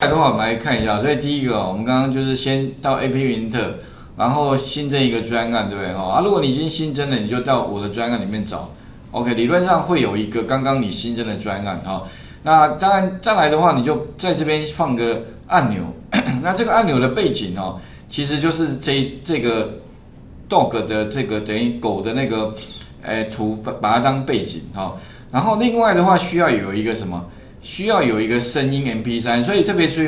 来的话，我们来看一下。所以第一个，我们刚刚就是先到 AP 云特，然后新增一个专案，对不对？如果你已经新增了，你就到我的专案里面找。OK， 理论上会有一个刚刚你新增的专案那当然再来的话，你就在这边放个按钮。那这个按钮的背景其实就是这个 dog 的这个等于狗的那个图，把它当背景然后另外的话，需要有一个什么？需要有一个声音 MP3， 所以特别注意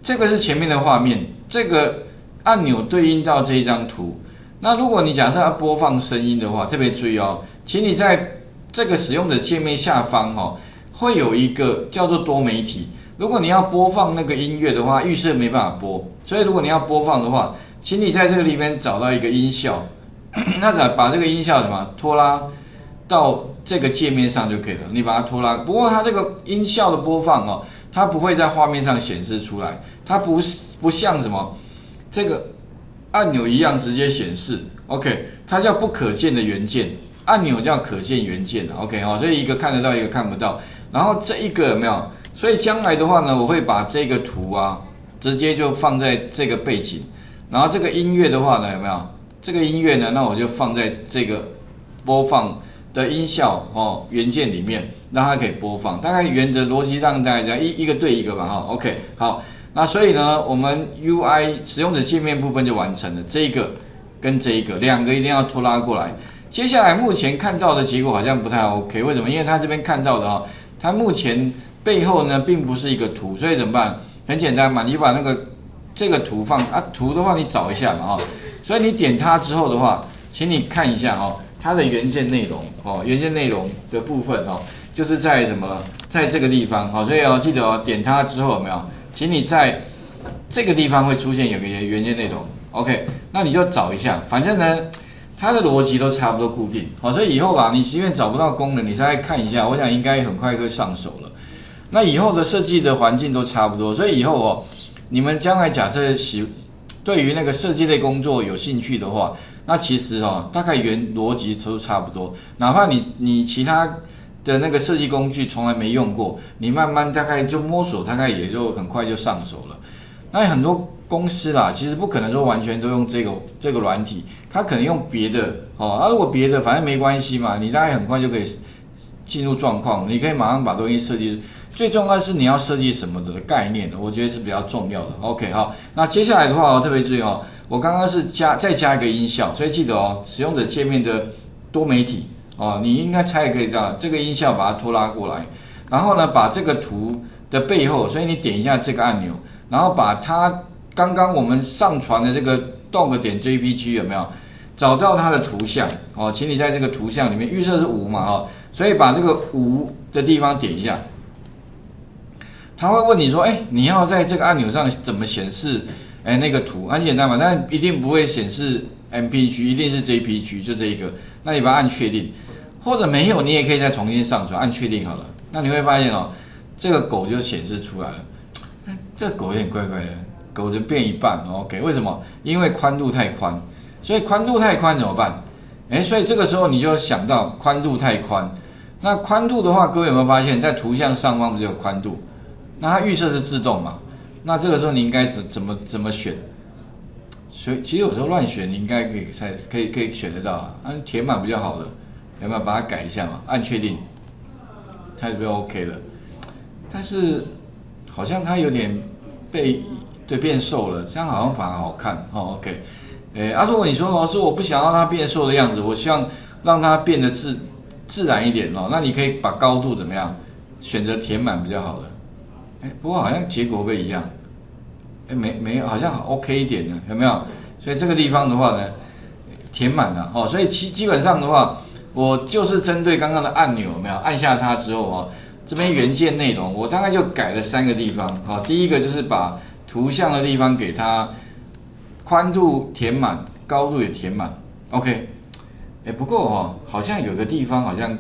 这个是前面的画面，这个按钮对应到这一张图。那如果你假设要播放声音的话，特别注意请你在这个使用者界面下方会有一个叫做多媒体。如果你要播放那个音乐的话，预设没办法播，所以如果你要播放的话，请你在这个里面找到一个音效，那把这个音效什么拖拉到这个界面上就可以了。你把它拖拉，不过它这个音效的播放它不会在画面上显示出来，它不像什么这个按钮一样直接显示。OK， 它叫不可见的元件，按钮叫可见元件。OK 所以一个看得到，一个看不到。然后这一个有没有？所以将来的话呢，我会把这个图直接就放在这个背景，然后这个音乐的话呢，有没有？这个音乐呢，那我就放在这个播放的音效元件里面，让它可以播放。大概原则逻辑上大概这样，一个对一个吧OK， 好，那所以呢，我们 UI 使用者界面部分就完成了，这一个跟这一个两个一定要拖拉过来。接下来目前看到的结果好像不太 OK， 为什么？因为它这边看到的它目前背后呢并不是一个图，所以怎么办？很简单嘛，你把这个图放图的话你找一下嘛所以你点它之后的话，请你看一下它的元件内容元件内容的部分就是在在这个地方所以记得点它之后有没有？请你在这个地方会出现有个元件内容 ，OK， 那你就找一下，反正呢它的逻辑都差不多固定所以以后你即便找不到功能，你再看一下，我想应该很快会上手了。那以后的设计的环境都差不多，所以以后你们将来假设对于那个设计类工作有兴趣的话，那其实大概原逻辑都差不多，哪怕你其他的那个设计工具从来没用过，你慢慢大概就摸索，大概也就很快就上手了。那很多公司其实不可能说完全都用这个软体，它可能用别的如果别的反正没关系嘛，你大概很快就可以进入状况，你可以马上把东西设计。最重要的是你要设计什么的概念，我觉得是比较重要的。OK， 好，那接下来的话特别注意我刚刚是再加一个音效，所以记得使用者界面的多媒体你应该猜也可以这样，这个音效把它拖拉过来，然后呢把这个图的背后，所以你点一下这个按钮，然后把它刚刚我们上传的这个 dog.jpg 有没有找到它的图像请你在这个图像里面预设是无嘛所以把这个无的地方点一下。他会问你说，你要在这个按钮上怎么显示那个图？很简单嘛，但一定不会显示 MPG， 一定是 JPG， 就这一个。那你把它按确定，或者没有，你也可以再重新上传，按确定好了。那你会发现这个狗就显示出来了。这个狗有点怪怪的，狗就变一半 OK， 为什么？因为宽度太宽，所以宽度太宽怎么办？所以这个时候你就想到宽度太宽。那宽度的话，各位有没有发现，在图像上方不是有宽度？那它预设是自动嘛？那这个时候你应该怎么选？所以其实有时候乱选，你应该可以选得到按填满比较好的，有没有把它改一下嘛？按确定，它就 OK 了。但是好像它有点变瘦了，这样好像反而好看OK，如果你说老师我不想让它变瘦的样子，我希望让它变得自然一点那你可以把高度怎么样选择填满比较好的。不过好像结果会一样，没有，好像 OK 一点的，有没有？所以这个地方的话呢，填满了所以基本上的话，我就是针对刚刚的按钮有没有按下它之后这边元件内容我大概就改了3个地方第一个就是把图像的地方给它宽度填满，高度也填满 ，OK。不过好像有个地方好像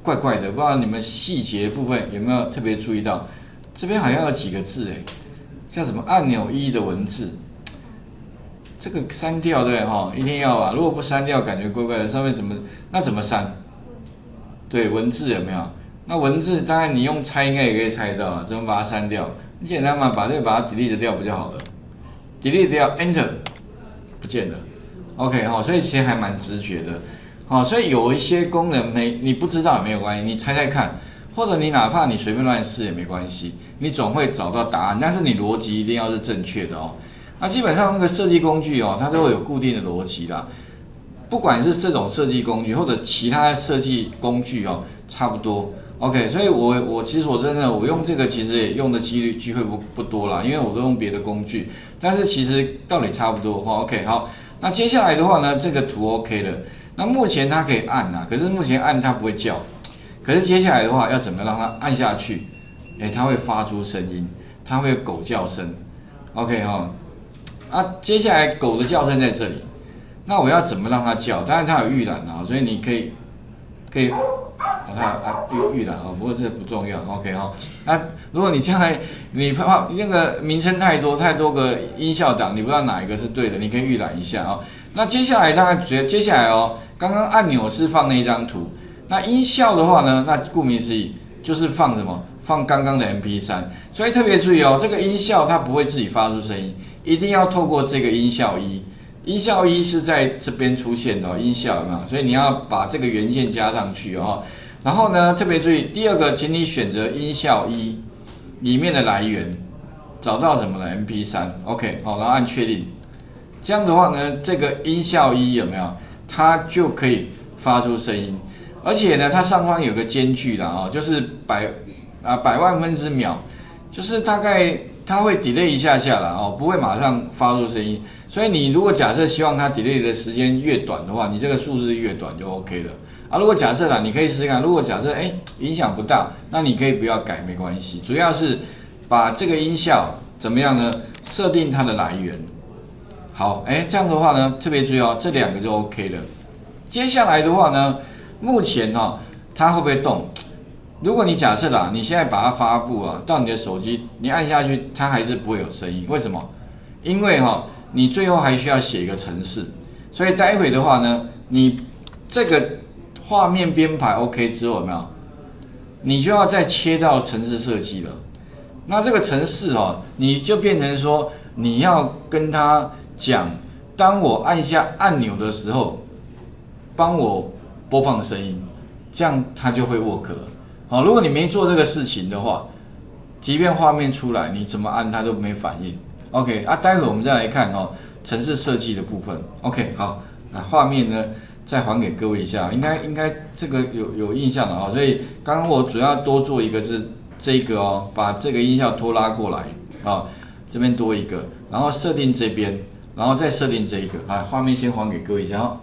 怪怪的，不知道你们细节部分有没有特别注意到？这边好像有几个字像什么按钮1的文字，这个删掉对一定要吧？如果不删掉，感觉怪怪的。上面怎么删？对，文字有没有？那文字当然你用猜应该也可以猜到怎么把它删掉？很简单嘛，把它 delete 掉不就好了 ？delete 掉 Enter 不见了。OK 哈，所以其实还蛮直觉的。好，所以有一些功能你不知道也没有关系，你猜猜看，或者你哪怕你随便乱试也没关系，你总会找到答案。但是你逻辑一定要是正确的哦。那基本上那个设计工具哦，它都会有固定的逻辑啦。不管是这种设计工具或者其他设计工具哦，差不多。OK， 所以我其实我真的我用这个其实也用的机会不多啦，因为我都用别的工具，但是其实道理差不多哈。OK， 好，那接下来的话呢，这个图 OK 了。那目前它可以按啊，可是目前按它不会叫，可是接下来的话要怎么让它按下去？它会发出声音，它会有狗叫声。OK 哈，啊，接下来狗的叫声在这里，那我要怎么让它叫？当然它有预览啊，所以你可以，它预览啊，不过这不重要。OK 哈，那如果你将来你怕那个名称太多个音效档，你不知道哪一个是对的，你可以预览一下啊。那接下来大概接下来哦，刚刚按钮是放那一张图，那音效的话呢，那顾名思义就是放什么？放刚刚的 MP3， 所以特别注意哦，这个音效它不会自己发出声音，一定要透过这个音效一。音效一是在这边出现的哦，音效有没有？所以你要把这个元件加上去哦。然后呢，特别注意第二个，请你选择音效一里面的来源，找到什么呢 ？MP3，OK， 好，然后按确定。这样的话呢，这个音效一有没有？它就可以发出声音，而且呢，它上方有个间距啦哦，就是百万分之秒，就是大概它会 delay 一下啦哦，不会马上发出声音。所以你如果假设希望它 delay 的时间越短的话，你这个数字越短就 OK 了啊。如果假设啦，你可以试试看，如果假设影响不大，那你可以不要改没关系，主要是把这个音效怎么样呢？设定它的来源。好，这样的话呢，特别注意哦，这两个就 OK 了。接下来的话呢，目前它会不会动？如果你假设啦，你现在把它发布啊到你的手机，你按下去，它还是不会有声音。为什么？因为你最后还需要写一个程式，所以待会的话呢，你这个画面编排 OK 之后有没有？你就要再切到程式设计了。那这个程式你就变成说你要跟它讲，当我按下按钮的时候，帮我播放声音，这样它就会 work 了。好，如果你没做这个事情的话，即便画面出来，你怎么按它都没反应。OK 啊，待会我们再来看程式设计的部分。OK 好，那画面呢再还给各位一下，应该这个有印象了所以刚刚我主要多做一个是这个把这个音效拖拉过来这边多一个，然后设定这边，然后再设定这一个画面先还给各位一下